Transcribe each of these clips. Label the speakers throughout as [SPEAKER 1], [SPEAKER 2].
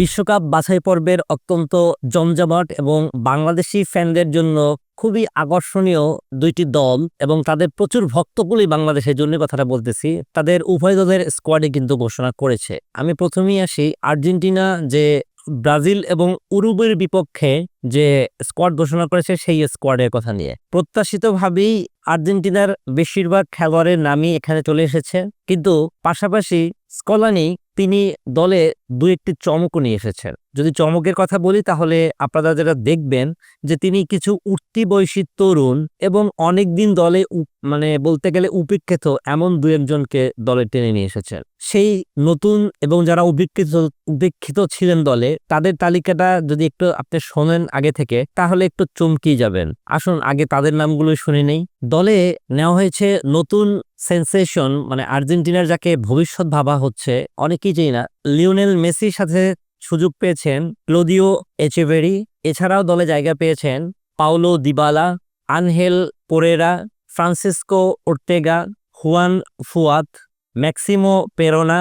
[SPEAKER 1] বিশ্বকাপ বাছাই পর্বের অত্যন্ত জমজমাট এবং বাংলাদেশি ফ্যানদের জন্য খুবই আকর্ষণীয় দুইটি দল এবং তাদের প্রচুর ভক্তকুলি বাংলাদেশের জন্য কথাটা বলতেছি। তাদের উভয় দলের স্কোয়াডে কিন্তু ঘোষণা করেছে। আমি প্রথমেই আসি আর্জেন্টিনা যে ব্রাজিল এবং উরুগুয়ের বিপক্ষে যে স্কোয়াড ঘোষণা করেছে সেই স্কোয়াডের কথা নিয়ে প্রত্যাশিতভাবেই আর্জেন্টিনার বেশিরভাগ খেলোয়াড়ের নামই এখানে চলে এসেছে, কিন্তু পাশাপাশি স্কলানি তিনি দলে দু একটি চমকও নিয়ে এসেছেন। যদি চমকের কথা বলি তাহলে আপনারা যারা দেখবেন যে তিনি কিছু উঠতি বয়সী তরুণ এবং অনেকদিন দলে বলতে গেলে উপেক্ষিত এমন দু একজনকে দলে টেনে নিয়ে এসেছেন। সেই নতুন এবং যারা উপেক্ষিত ছিলেন দলে তাদের তালিকাটা যদি একটু আপনি শোনেন আগে থেকে তাহলে একটু চমকেই যাবেন। আসুন আগে তাদের নামগুলো শুনে নেই। দলে নেওয়া হয়েছে নতুন সেন্সেশন, আর্জেন্টিনার যাকে ভবিষ্যৎ ভাবা হচ্ছে অনেকেই জানি না, লিওনেল মেসির সাথে সুযোগ পেয়েছেন ক্লোদিও এচেভেরি। এছাড়াও দলে জায়গা পেয়েছেন পাউলো দিবালা, আনহেল পোরেরা, Francisco Ortega, Juan Foyth, Maximo Perrone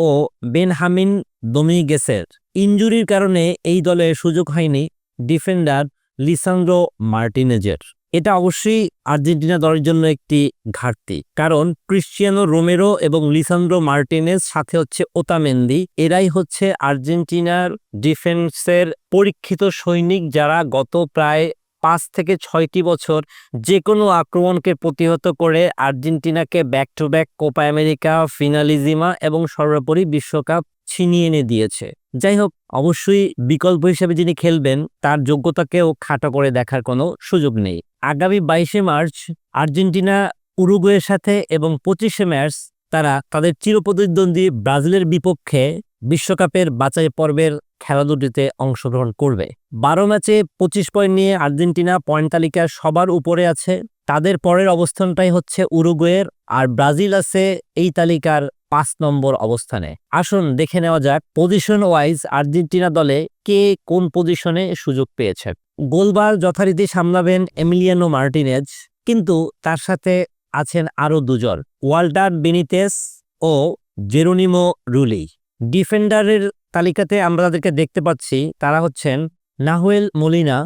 [SPEAKER 1] ও বেনহামিন দোমিগেসের। ইনজুরির কারণে এই দলে সুযোগ হয়নি ডিফেন্ডার লিসান্দ্রো মার্টিনেজের। এটা অবশ্যই আর্জেন্টিনা দলের জন্য একটি ঘাটতি, কারণ ক্রিশ্চিয়ানো রোমেরো এবং লিসান্দ্রো মার্টিনেজ সাথে হচ্ছে ওতামেন্দি, এরাই হচ্ছে আর্জেন্টিনার ডিফেন্সের পরীক্ষিত সৈনিক, যারা গত প্রায় 5 থেকে 6টি বছর যে কোনো আক্রমণকে প্রতিহত করে আর্জেন্টিনাকে back to back Copa America, ফিনালিজিমা এবং সর্বোপরি বিশ্বকাপ ছিনিয়ে এনে দিয়েছে। যাই হোক, অবশ্যই বিকল্প হিসেবে যিনি খেলবেন তার যোগ্যতাকেও খাটো করে দেখার কোনো সুযোগ নেই। আগামী 22শে মার্চ আর্জেন্টিনা উরুগুয়ের সাথে এবং 25শে মার্চ তারা তাদের চিরপ্রতিদ্বন্দ্বী ব্রাজিলের বিপক্ষে বিশ্বকাপের বাছাই পর্বের খেলা দুটিতে অংশগ্রহণ করবে। 12 ম্যাচে 25 পয়েন্ট নিয়ে আর্জেন্টিনা পয়েন্ট তালিকার সবার উপরে আছে। তাদের পরের অবস্থানটাই হচ্ছে উরুগুয়ের, আর ব্রাজিল আছে এই তালিকার 5 নম্বর অবস্থানে। আসুন দেখে নেওয়া যাক পজিশন ওয়াইজ আর্জেন্টিনা দলে কে কোন পজিশনে সুযোগ পেয়েছে। গোলবার যথারীতি সামলাবেন এমিলিয়ানো মার্টিনেজ, কিন্তু তার সাথে আছেন আরও দুজন, ওয়াল্টার বেনিতেস ও জেরোনিমো রুলি। ডিফেন্ডারের তালিকাতে আমরা যাদেরকে দেখতে পাচ্ছি তারা হচ্ছেন Nahuel Molina,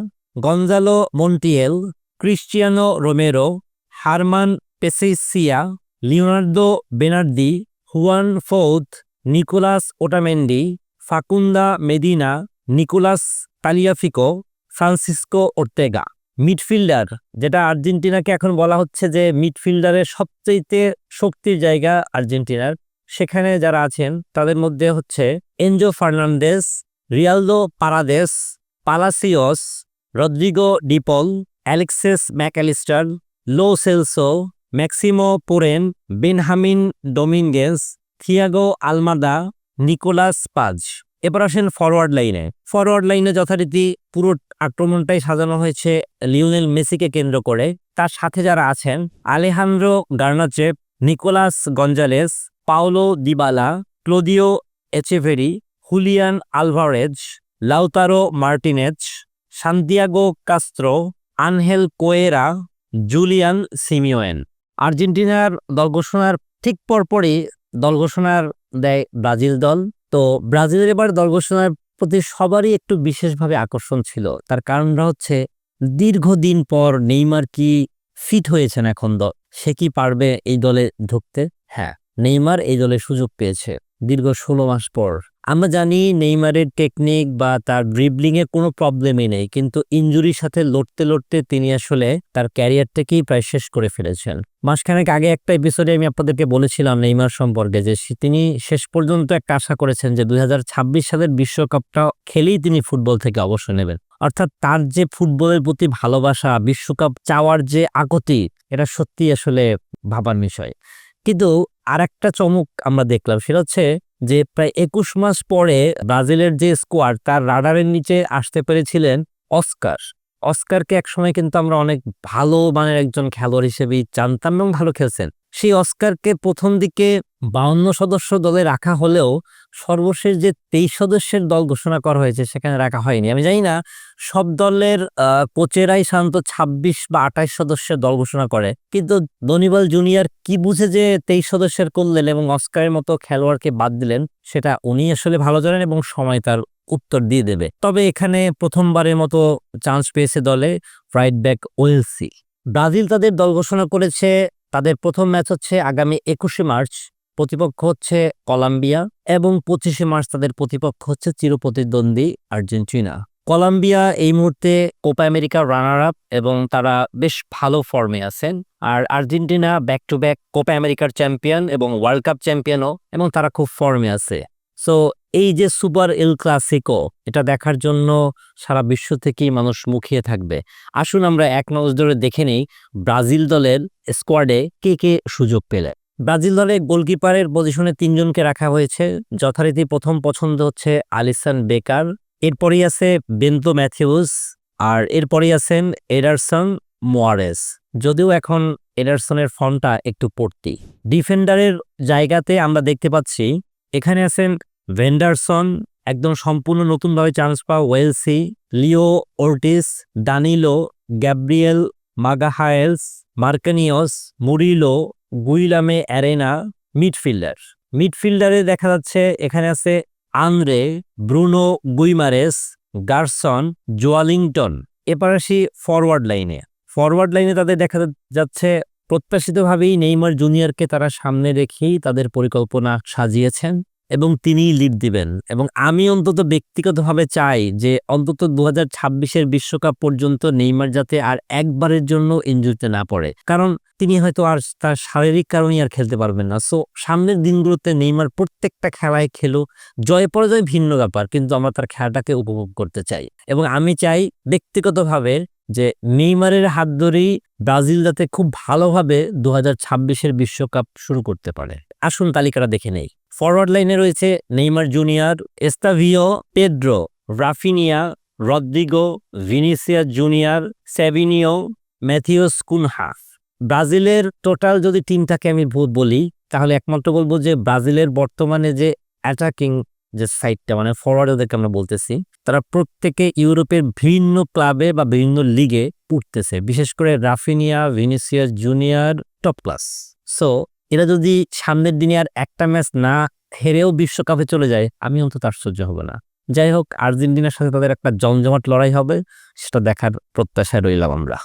[SPEAKER 1] Gonzalo Montiel, Cristiano Romero, German Pezzella, Leonardo Balerdi, Juan Foyth, Nicolas Otamendi, Facundo Medina, Nicolas Tagliafico, Francisco Ortega. Midfielder, যেটা আর্জেন্টিনাকে এখন বলা হচ্ছে যে মিডফিল্ডারের সবচেয়ে শক্তির জায়গা আর্জেন্টিনার, সেখানে যারা আছেন তাদের মধ্যে হচ্ছে এনজো ফার্নান্দেস, রিয়ালদো Paredes, Palacios, Rodrigo De Paul, Alexis Mac Allister, Lo Celso, Maximo Perrone, Benjamin Dominguez, Thiago Almada, Nicolas Paz. এবার আসেন ফরওয়ার্ড লাইনে। ফরওয়ার্ড লাইনে যথারীতি পুরো আক্রমণটাই সাজানো হয়েছে লিওনেল মেসিকে কেন্দ্র করে। তার সাথে যারা আছেন Alejandro Garnacho, Nicolas Gonzalez, Paulo Dybala, Claudio Echeverri, Julian Alvarez, Lautaro Martinez, Santiago Castro, Angel Correa, Julian Simeone. আর্জেন্টিনার দল ঘোষণার ঠিক পরপরই দল ঘোষণার দেয় ব্রাজিল দল। তো ব্রাজিলের এবার দল ঘোষণার প্রতি সবারই একটু বিশেষভাবে আকর্ষণ ছিল। তার কারণটা হচ্ছে দীর্ঘদিন পর নেইমার কি ফিট হয়েছেন এখন সে কি পারবে এই দলে ঢুকতে? হ্যাঁ, নেইমার এই দলে সুযোগ পেয়েছে দীর্ঘ 16 মাস পর। আমরা জানি নেইমারের টেকনিক বা তার ড্রিবলিং এর কোনো প্রবলেমই নেই, কিন্তু ইনজুরির সাথে লড়তে লড়তে তিনি আসলে তার ক্যারিয়ারটাকেই প্রায় শেষ করে ফেলেছেন। মাসখানেক আগে একটা এপিসোডে আমি আপনাদেরকে বলেছিলাম নেইমার সম্পর্কে যে তিনি শেষ পর্যন্ত একটা আশা করেছেন যে 2026 সালের বিশ্বকাপটা খেলেই তিনি ফুটবল থেকে অবসর নেবেন। অর্থাৎ তার যে ফুটবলের প্রতি ভালোবাসা, বিশ্বকাপ চাওয়ার যে আকতি, এটা সত্যি আসলে ভাবার বিষয়। কিন্তু আরেকটা চমক আমরা দেখলাম, সেটা হচ্ছে যে প্রায় 21 মাস পরে ব্রাজিলের যে স্কোয়াড তার রাডারের নিচে আসতে পেরেছিলেন অস্কারকে একসময় কিন্তু আমরা অনেক ভালো মানের একজন খেলোয়াড় হিসেবেই জানতাম এবং ভালো খেলছেন। সেই অস্কারকে প্রথম দিকে 52 সদস্য দলে রাখা হলেও সর্বশেষ যে 23 সদস্যের দল ঘোষণা করা হয়েছে সেখানে রাখা হয়নি। আমি জানি না সব দলের কোচেরাই সাধারণত 26 বা 28 সদস্যের দল ঘোষণা করে, কিন্তু দনিবাল জুনিয়র কি বুঝে যে 23 সদস্যের করলেন এবং অস্কারের মতো খেলোয়াড়কে বাদ দিলেন সেটা উনি আসলে ভালো জানেন এবং সময় তার উত্তর দিয়ে দেবে। তবে এখানে প্রথমবারের মতো চান্স পেয়েছে দলে রাইট ব্যাক ওয়েলসি। ব্রাজিল তাদের দল ঘোষণা করেছে। তাদের প্রথম ম্যাচ হচ্ছে আগামী 21শে মার্চ, প্রতিপক্ষ হচ্ছে কলম্বিয়া, এবং 25শে মার্চ তাদের প্রতিপক্ষ হচ্ছে চিরপ্রতিদ্বন্দ্বী আর্জেন্টিনা। কলম্বিয়া এই মুহূর্তে কোপা আমেরিকার রানার আপ এবং তারা বেশ ভালো ফর্মে আছেন। আর Argentina back to back Copa আমেরিকার চ্যাম্পিয়ন এবং ওয়ার্ল্ড কাপ চ্যাম্পিয়নও, এবং তারা খুব ফর্মে আছে। সো এই যে সুপার এল ক্লাসিকো, এটা দেখার জন্য সারা বিশ্ব থেকেই মানুষ মুখিয়ে থাকবে। আসুন আমরা এক নজর ধরে দেখে নেই ব্রাজিল দলের স্কোয়াডে কে কে সুযোগ পেলে। ব্রাজিল দলে গোলকিপারের পজিশনে 3 জনকে রাখা হয়েছে। যথারীতি প্রথম পছন্দ হচ্ছে আলিসন বেকার, এরপরই আছে বেন্তো ম্যাথিউস, আর এরপরই আছেন এডারসন মোয়ারেস। যদিও এখন এডারসনের ফর্মটা একটু পড়তি। ডিফেন্ডারের জায়গাতে আমরা দেখতে পাচ্ছি এখানে আছেন ভেন্ডারসন, একদম সম্পূর্ণ নতুনভাবে চান্স পাওয়া ওয়েলসি, লিও ওর্টিস, দানিলো, গ্যাব্রিয়েল মাগাহায়েলস, মার্কানিয়স, মুরিলো, গুইলামে অ্যারেনা। মিডফিল্ডারে দেখা যাচ্ছে এখানে আছে আন্দ্রে, ব্রুনো গুইমারেস, গারসন, জোয়ালিংটন। এবার আসি ফরওয়ার্ড লাইনে তাদের দেখা যাচ্ছে প্রত্যাশিতভাবেই নেইমার জুনিয়রকে তারা সামনে রেখেই তাদের পরিকল্পনা সাজিয়েছেন এবং তিনিই লিড দিবেন। এবং আমি অন্তত ব্যক্তিগতভাবে চাই যে অন্তত 2026-এর বিশ্বকাপ পর্যন্ত নেইমার যাতে আর একবারের জন্য ইনজুরিতে না পড়ে, কারণ তিনি হয়তো আর তার শারীরিক কারণেই আর খেলতে পারবেন না। সো সামনের দিনগুলোতে নেইমার প্রত্যেকটা খেলায় খেলুক, জয় পরাজয় ভিন্ন ব্যাপার, কিন্তু আমরা তার খেলাটাকে উপভোগ করতে চাই। এবং আমি চাই ব্যক্তিগতভাবে যে নেইমারের হাত ধরেই ব্রাজিল যাতে খুব ভালোভাবে 2026-এর বিশ্বকাপ শুরু করতে পারে। আসুন তালিকাটা দেখে নেই। ফরওয়ার্ড লাইনে রয়েছে Neymar Junior, Estevao, Pedro, Raphinha, Rodrigo, Vinicius Junior, Savinho, Matheus Cunha. ব্রাজিলের টোটাল যদি টিমটাকে আমি বলি তাহলে একমাত্র বলবো যে ব্রাজিলের বর্তমানে যে অ্যাটাকিং যে সাইডটা, মানে ফরওয়ার্ড ওদেরকে আমরা বলতেছি, তারা প্রত্যেকে ইউরোপের ভিন্ন ক্লাবে বা বিভিন্ন লিগে উঠতেছে। বিশেষ করে Raphinha, Vinicius junior top class. So এরা যদি সামনের দিনে আর একটা ম্যাচ না হেরেও বিশ্বকাপে চলে যায়, আমি অন্তত আশ্চর্য হব না। যাই হোক, আর্জেন্টিনার সাথে তাদের একটা জমজমাট লড়াই হবে, সেটা দেখার প্রত্যাশায় রইলাম আমরা।